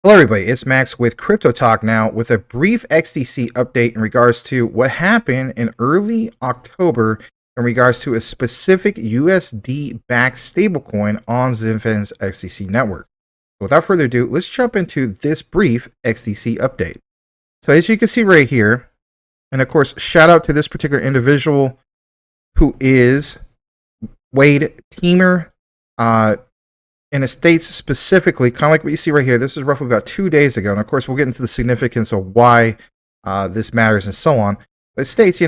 Hello, everybody. It's Max with Crypto Talk now with a brief XDC update in regards to what happened in early October in regards to a specific USD backed stablecoin on Zinfin's XDC network. Without further ado, let's jump into this brief XDC update. So, as you can see right here, and of course, shout out to this particular individual who is Wade Teamer. And it states specifically, kind of like what you see right here, this is roughly about 2 days ago. And of course, we'll get into the significance of why this matters and so on. But it states,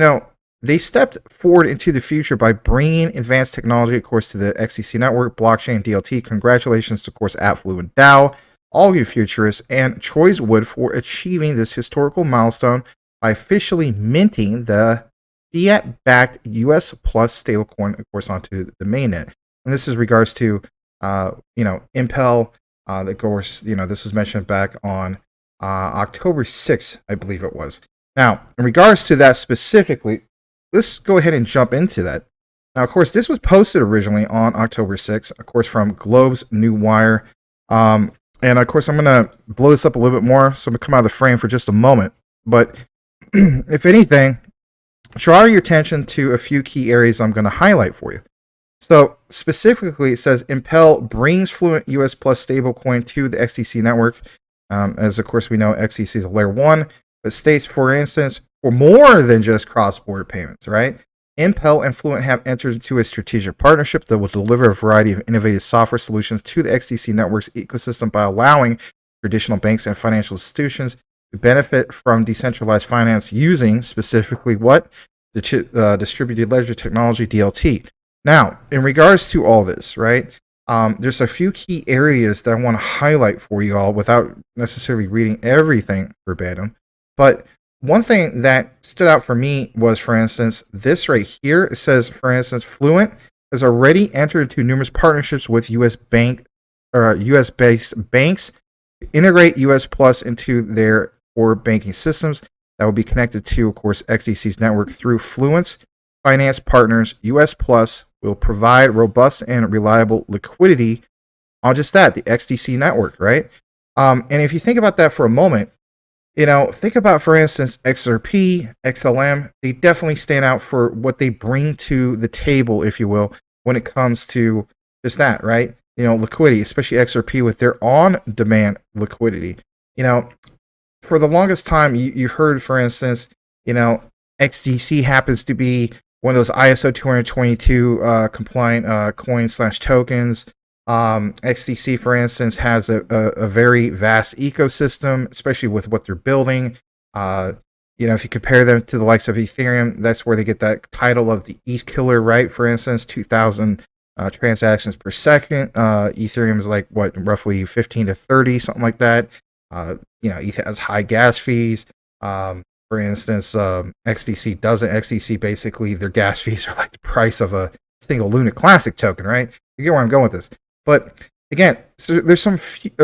they stepped forward into the future by bringing advanced technology, of course, to the XDC network, blockchain, DLT. Congratulations, of course, at Fluent DAO, all of you futurists, and Choice Wood for achieving this historical milestone by officially minting the fiat-backed US Plus stablecoin, of course, onto the mainnet. And this is regards to Impel, of course, this was mentioned back on October 6th, I believe it was. Now, in regards to that specifically, let's go ahead and jump into that. Now, of course, this was posted originally on October 6th, of course, from Globe's New Wire. And of course, I'm going to blow this up a little bit more, so I'm going to come out of the frame for just a moment. But if anything, draw your attention to a few key areas I'm going to highlight for you. So specifically, it says Impel brings Fluent US Plus stablecoin to the XDC network. As of course we know, XDC is a layer 1, but states, for instance, for more than just cross-border payments, right? Impel and Fluent have entered into a strategic partnership that will deliver a variety of innovative software solutions to the XDC network's ecosystem by allowing traditional banks and financial institutions to benefit from decentralized finance using specifically what? The distributed ledger technology, DLT. Now, in regards to all this, right, there's a few key areas that I want to highlight for you all without necessarily reading everything verbatim. But one thing that stood out for me was, for instance, this right here. It says, for instance, Fluent has already entered into numerous partnerships with US-based banks to integrate US Plus into their core banking systems that will be connected to, of course, XDC's network through Fluent's finance partners. US Plus will provide robust and reliable liquidity on just that, the XDC network, right? And if you think about that for a moment, think about, for instance, XRP, XLM. They definitely stand out for what they bring to the table, if you will, when it comes to just that, right? Liquidity, especially XRP with their on-demand liquidity. For the longest time, you've heard, for instance, XDC happens to be one of those ISO 222 compliant coins/tokens. XDC, for instance, has a very vast ecosystem, especially with what they're building. If you compare them to the likes of Ethereum, that's where they get that title of the ETH killer, right? For instance, 2,000 transactions per second. Ethereum is like roughly 15 to 30, something like that. ETH has high gas fees. For instance, XDC doesn't. XDC, basically, their gas fees are like the price of a single LUNC Classic token, right? You get where I'm going with this. But again, so there's a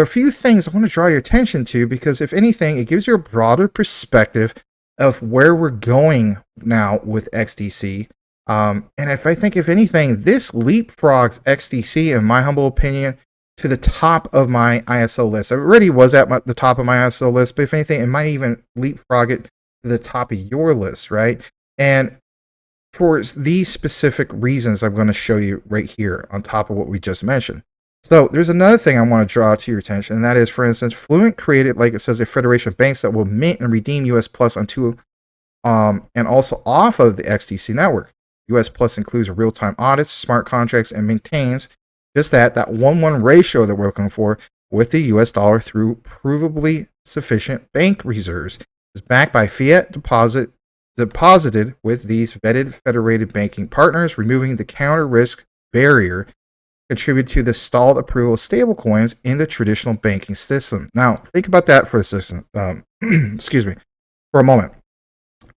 few things I want to draw your attention to, because if anything, it gives you a broader perspective of where we're going now with XDC. And if anything, this leapfrogs XDC, in my humble opinion, to the top of my ISO list. It already was at the top of my ISO list, but if anything, it might even leapfrog it to the top of your list, right? And for these specific reasons, I'm going to show you right here on top of what we just mentioned. So there's another thing I want to draw to your attention, and that is, for instance, Fluent created, like it says, a federation of banks that will mint and redeem US Plus onto and also off of the XDC network. US Plus includes real-time audits, smart contracts, and maintains just that 1-1 ratio that we're looking for with the US dollar through provably sufficient bank reserves. Is backed by fiat deposited with these vetted federated banking partners, removing the counter risk barrier contribute to the stalled approval of stablecoins in the traditional banking system. Now, think about that for a system. For a moment.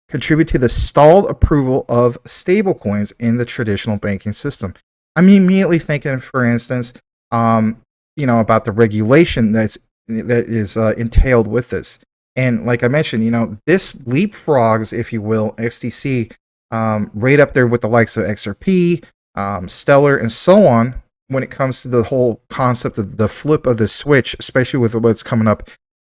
Contribute to the stalled approval of stablecoins in the traditional banking system. I'm immediately thinking, for instance, about the regulation that is entailed with this. And like I mentioned, this leapfrogs, if you will, XDC right up there with the likes of XRP, Stellar, and so on, when it comes to the whole concept of the flip of the switch, especially with what's coming up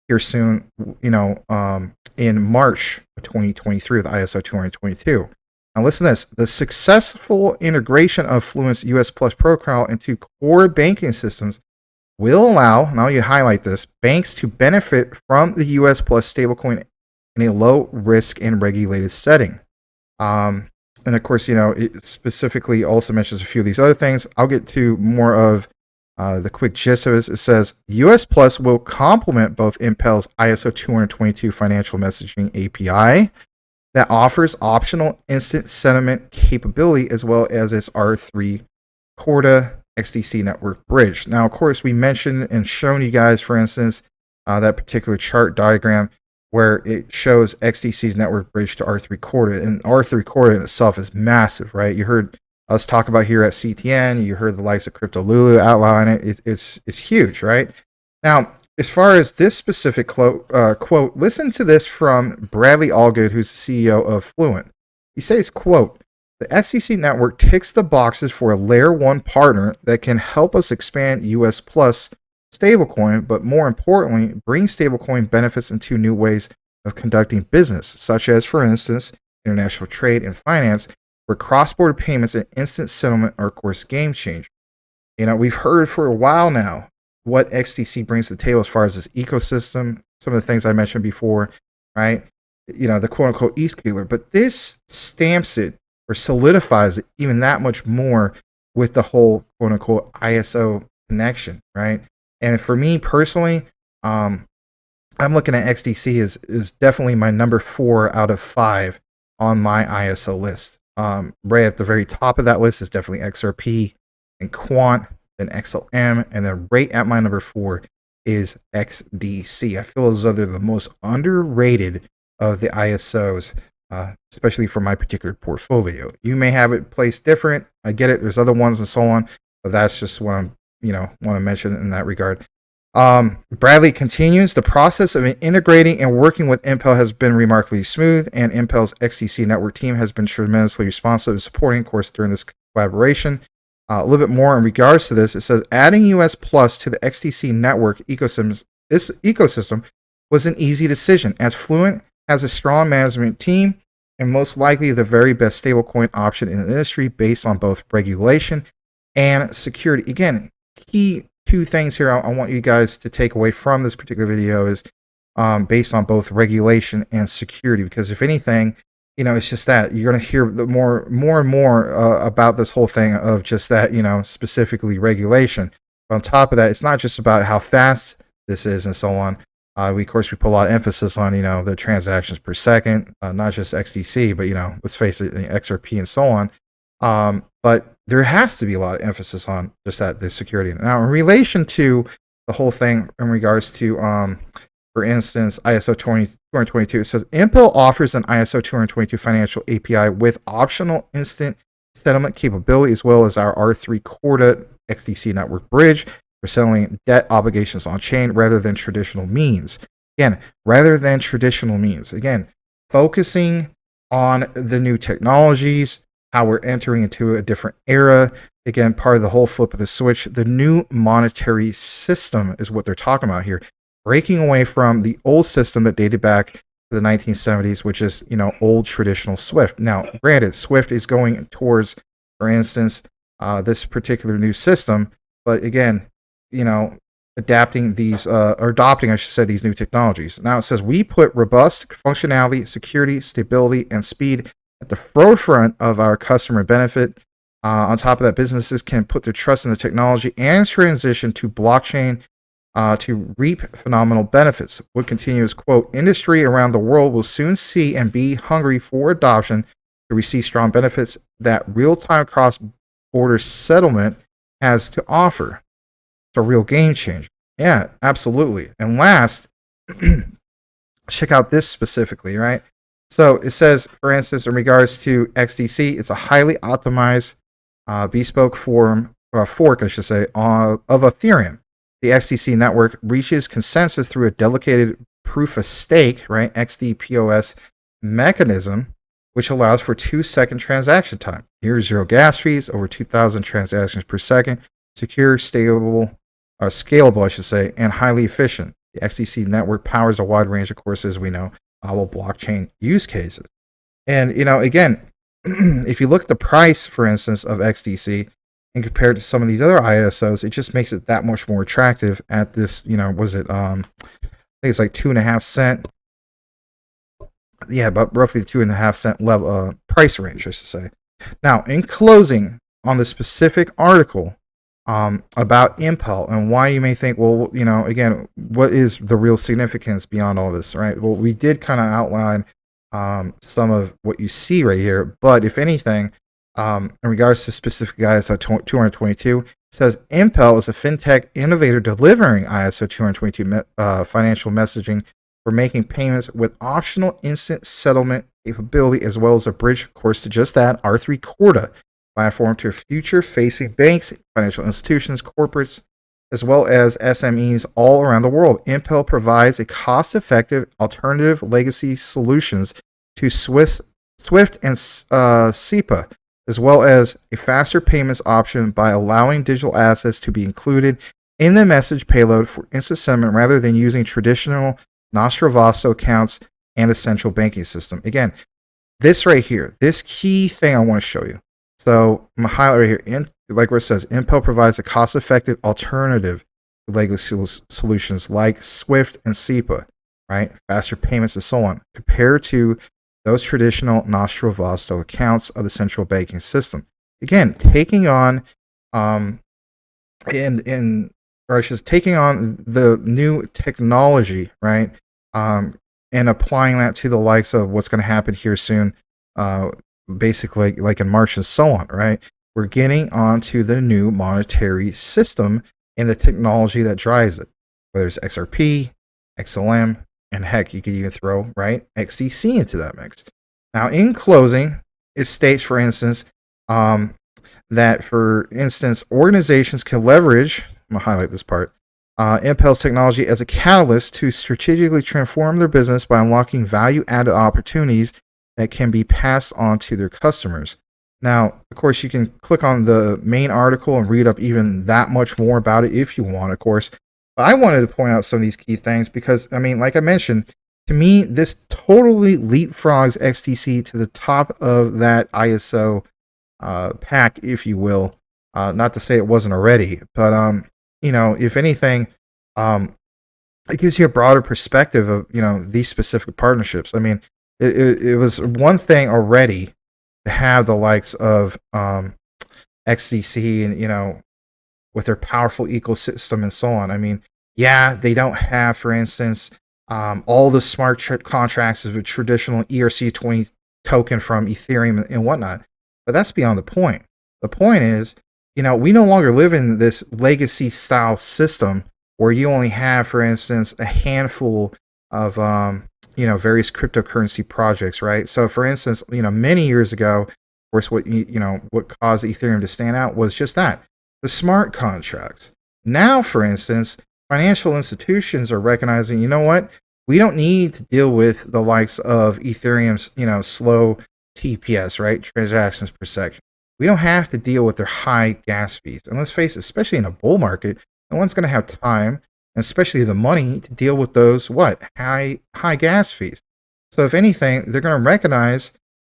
here soon, in March of 2023 with ISO 222. Now listen to this. The successful integration of Fluent's US Plus protocol into core banking systems will allow, now you highlight this, banks to benefit from the US Plus stablecoin in a low risk and regulated setting. And of course, it specifically also mentions a few of these other things. I'll get to more of the quick gist of this. It says US Plus will complement both Impel's ISO 222 financial messaging API that offers optional instant settlement capability as well as its R3 Corda XDC network bridge. Now, of course, we mentioned and shown you guys, for instance, that particular chart diagram where it shows XDC's network bridge to R3 Corda. And R3 Corda in itself is massive, right? You heard us talk about here at CTN. You heard the likes of Crypto Lulu outline it. It's huge, right? Now, as far as this specific quote, listen to this from Bradley Allgood, who's the CEO of Fluent. He says, quote, "The XDC network ticks the boxes for a layer 1 partner that can help us expand US Plus stablecoin, but more importantly, bring stablecoin benefits into new ways of conducting business, such as, for instance, international trade and finance, where cross-border payments and instant settlement are, of course, game changer." We've heard for a while now what XDC brings to the table as far as this ecosystem, some of the things I mentioned before, right? The quote-unquote ETH killer, but this stamps it or solidifies it even that much more with the whole quote-unquote ISO connection, right? And for me personally, I'm looking at XDC is definitely my number 4 out of 5 on my ISO list. Right at the very top of that list is definitely XRP and Quant, then XLM, and then right at my number 4 is XDC. I feel as though they're the most underrated of the ISOs, especially for my particular portfolio. You may have it placed different. I get it. There's other ones and so on, but that's just what I'm want to mention in that regard. Bradley continues, the process of integrating and working with Impel has been remarkably smooth, and Impel's XDC network team has been tremendously responsive and supporting, of course, during this collaboration. A little bit more in regards to this, it says, adding US Plus to the XDC network this ecosystem was an easy decision, as Fluent has a strong management team and most likely the very best stablecoin option in the industry based on both regulation and security. Again, key 2 things here I want you guys to take away from this particular video is based on both regulation and security, because if anything, it's just that you're going to hear more and more about this whole thing of just that, specifically regulation. But on top of that, it's not just about how fast this is and so on. We put a lot of emphasis on, the transactions per second, not just XDC, but, let's face it, XRP and so on. But there has to be a lot of emphasis on just that, the security. Now, in relation to the whole thing in regards to, for instance, ISO 222, it says, Impel offers an ISO 222 financial API with optional instant settlement capability, as well as our R3 Corda XDC network bridge for settling debt obligations on chain rather than traditional means. Again, focusing on the new technologies, how we're entering into a different era. Again, part of the whole flip of the switch, the new monetary system is what they're talking about here. Breaking away from the old system that dated back to the 1970s, which is, old traditional SWIFT. Now, granted, SWIFT is going towards, for instance, this particular new system, but again, adopting, these new technologies. Now it says, we put robust functionality, security, stability, and speed at the forefront of our customer benefit. On top of that, businesses can put their trust in the technology and transition to blockchain to reap phenomenal benefits. Wood continues, quote, industry around the world will soon see and be hungry for adoption to receive strong benefits that real-time cross-border settlement has to offer. It's a real game changer. Yeah, absolutely. And last, check out this specifically, right? So it says, for instance, in regards to XDC, it's a highly optimized bespoke fork, I should say, of Ethereum. The XDC network reaches consensus through a dedicated proof of stake, right, XDPOS mechanism, which allows for 2-second transaction time. Here's 0 gas fees, over 2,000 transactions per second. secure, stable, or scalable, I should say, and highly efficient. The XDC network powers a wide range, of course, as we know, novel blockchain use cases. And again, if you look at the price, for instance, of XDC and compared to some of these other ISOs, it just makes it that much more attractive at this. Was it? I think it's like 2.5 cent. Yeah, but roughly the 2.5 cent level price range, I should say. Now, in closing on the specific article about Impel and why you may think, well, again, what is the real significance beyond all this, right? Well, we did kind of outline some of what you see right here, but if anything, in regards to specific ISO 222, it says Impel is a fintech innovator delivering ISO 222 financial messaging for making payments with optional instant settlement capability, as well as a bridge, of course, to just that R3 Corda platform to future-facing banks, financial institutions, corporates, as well as SMEs all around the world. Impel provides a cost-effective alternative legacy solutions to Swift and SEPA, as well as a faster payments option by allowing digital assets to be included in the message payload for instant settlement rather than using traditional Nostro Vasto accounts and the central banking system. Again, this right here, this key thing I want to show you. So I'm going to highlight right here, like where it says, Impel provides a cost-effective alternative to legacy solutions like Swift and SEPA, right? Faster payments and so on, compared to those traditional Nostro Vasto accounts of the central banking system. Again, taking on taking on the new technology, right? And applying that to the likes of what's going to happen here soon, basically like in March and so on, right? We're getting onto the new monetary system and the technology that drives it, whether it's XRP, XLM, and heck, you could even throw, right, XDC into that mix. Now, in closing, it states, for instance, that, for instance, organizations can leverage, I'm going to highlight this part, Impel's technology as a catalyst to strategically transform their business by unlocking value-added opportunities that can be passed on to their customers. Now, of course, you can click on the main article and read up even that much more about it if you want, of course. But I wanted to point out some of these key things because, I mean, like I mentioned, to me, this totally leapfrogs XTC to the top of that ISO pack, if you will. Not to say it wasn't already, but if anything, it gives you a broader perspective of these specific partnerships. I mean, it was one thing already to have the likes of XDC and with their powerful ecosystem and so on. I mean, yeah, they don't have, for instance, all the smart contracts of a traditional ERC20 token from Ethereum and whatnot, but that's beyond the point. The point is, we no longer live in this legacy style system where you only have, for instance, a handful of various cryptocurrency projects, right? So, for instance, many years ago, of course, what caused Ethereum to stand out was just that, the smart contracts. Now, for instance, financial institutions are recognizing, you know what? We don't need to deal with the likes of Ethereum's, slow TPS, right? Transactions per second. We don't have to deal with their high gas fees. And let's face it, especially in a bull market, no one's going to have time, and especially the money, to deal with those, high gas fees. So if anything, they're going to recognize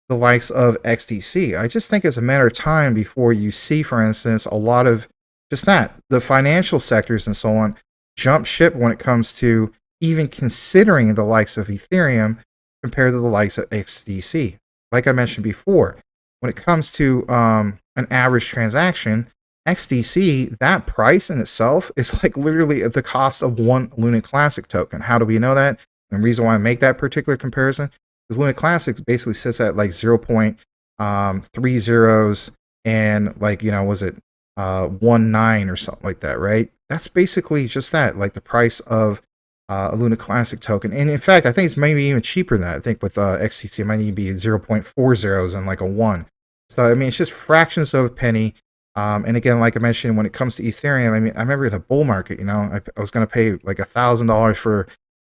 the likes of XTC. I just think it's a matter of time before you see, for instance, a lot of just that, the financial sectors and so on, jump ship when it comes to even considering the likes of Ethereum compared to the likes of XDC. Like I mentioned before, when it comes to an average transaction, XDC, that price in itself is like literally at the cost of one Luna Classic token. How do we know that? And the reason why I make that particular comparison is Luna Classic basically sits at like 0.3 zeros and like, was it 1.9 or something like that, right? That's basically just that, like the price of a Luna Classic token. And in fact, I think it's maybe even cheaper than that. I think with XTC, it might need to be 0.4 zeros and like a 1. So, I mean, it's just fractions of a penny. And again, like I mentioned, when it comes to Ethereum, I mean, I remember in a bull market, I was going to pay like $1,000 for,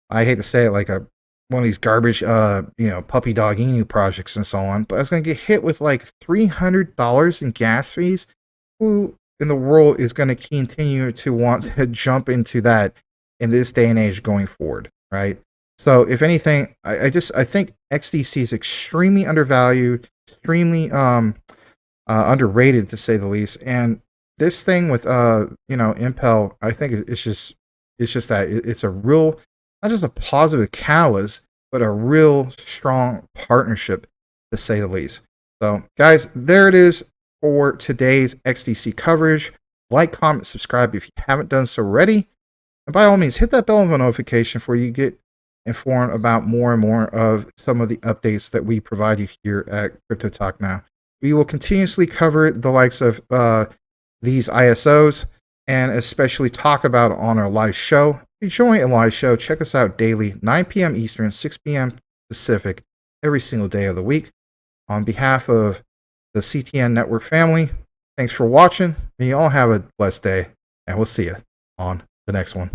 I hate to say it, like one of these garbage, puppy dog Inu projects and so on. But I was going to get hit with like $300 in gas fees. Who in the world is going to continue to want to jump into that in this day and age going forward, right? So if anything, I think XDC is extremely undervalued, extremely underrated to say the least. And this thing with Impel, I think it's just that it's a real, not just a positive catalyst, but a real strong partnership to say the least. So guys, there it is for today's XDC coverage. Like, comment, subscribe if you haven't done so already. And by all means, hit that bell notification for you get informed about more and more of some of the updates that we provide you here at Crypto Talk Now. We will continuously cover the likes of these ISOs and especially talk about on our live show. If you join a live show, check us out daily, 9 p.m. Eastern, 6 p.m. Pacific, every single day of the week. On behalf of the CTN Network family, thanks for watching. May you all have a blessed day, and we'll see you on the next one.